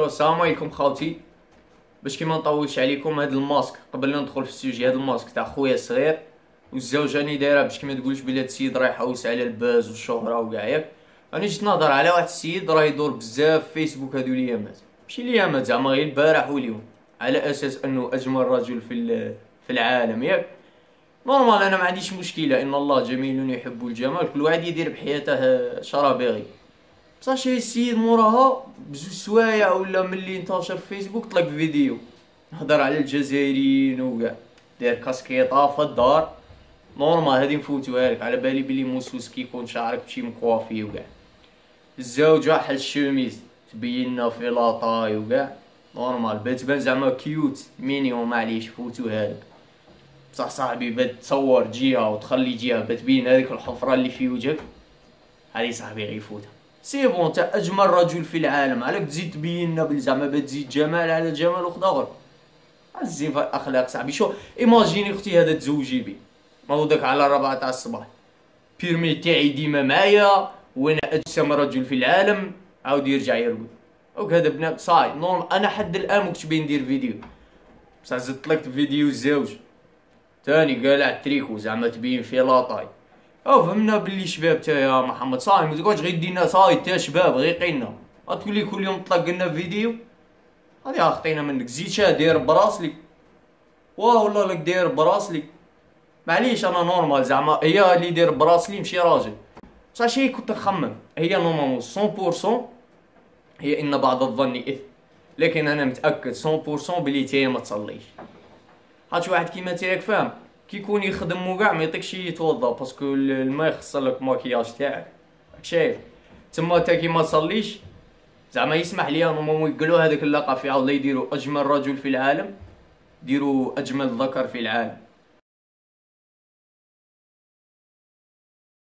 السلام عليكم خاوتي. باش كيما نطولش عليكم، هاد الماسك قبل لا ندخل في السوجي، هاد الماسك تاع خويا الصغير والزوجه راني دايره باش كيما تقولش بلي هاد السيد راه يحوس على الباز والشهره وكاع ياك. راني جيت نهضر على واحد السيد راه يدور بزاف في فيسبوك هادو اليامات، ماشي اليامات زعما غير البارح واليوم، على اساس انه اجمل رجل في العالم ياك. نورمال انا ما عنديش مشكله، ان الله جميل يحب الجمال، كل واحد يدير بحياته شرا باغي. بصح شي السيد موراها بزوج سوايع ولا ملي انتشر في فيسبوك طلق فيديو هضر على الجزائريين وكاع، داير كاسكيطه في الدار. نورمال هادي نفوتوها لك، على بالي بلي موسوس كيكون شعرك بشي مكوافي وكاع. الزوجة حل الشوميز تبيننا في لاطاي وكاع، نورمال بات تبان زعما كيوت مينيون، معليش فوتوها لك. بصح صاحبي بات تصور جهة وتخلي جهة بات تبين هذيك الحفرة اللي في وجهك، هادي صاحبي غير يفوتها. سي بون انت اجمل رجل في العالم، علاك تزيد تبيننا بلي زعما بتزيد جمال على جمال وخداغر؟ الزين في الاخلاق صاحبي. شو ايماجيني اختي هذا تزوجي بي نوضك على 4 تاع الصباح، بيرمي تاعي ديما معايا وانا اجسم رجل في العالم، عاود يرجع يرقد اوك هذا بنات صاي نورم. انا حد الان مكنتش باين ندير فيديو، بصح زدت طلقت فيديو الزوج تاني قالع التريكو زعما تبين فيه لاطاي. او فهمنا بلي شباب تا يا محمد صاي، ما تقعدش غير دينا صاي تا شباب غير قينا، غتولي كل يوم طلق لنا فيديو، هادي خطينا منك. زيد شا داير براسلي، واه والله لك داير براسلي، معليش انا نورمال زعما هي اللي داير براسلي ماشي راجل. بصح شي كنت نخمم هي نورمالمون 100% هي ان بعض الظن اثم، لكن انا متاكد 100% بلي تاهي ما تصليش. هاتش واحد كيما تاعك فاهم كيكون يخدم وكاع ما يعطيكش يتوضا باسكو الماء يخسر لك ماكياج تاعك، شايف تما تا كي ما تصليش. زعما يسمح لي نورمالمون يقولوا هذاك اللقب في عاود يديروا اجمل رجل في العالم، ديروا اجمل ذكر في العالم.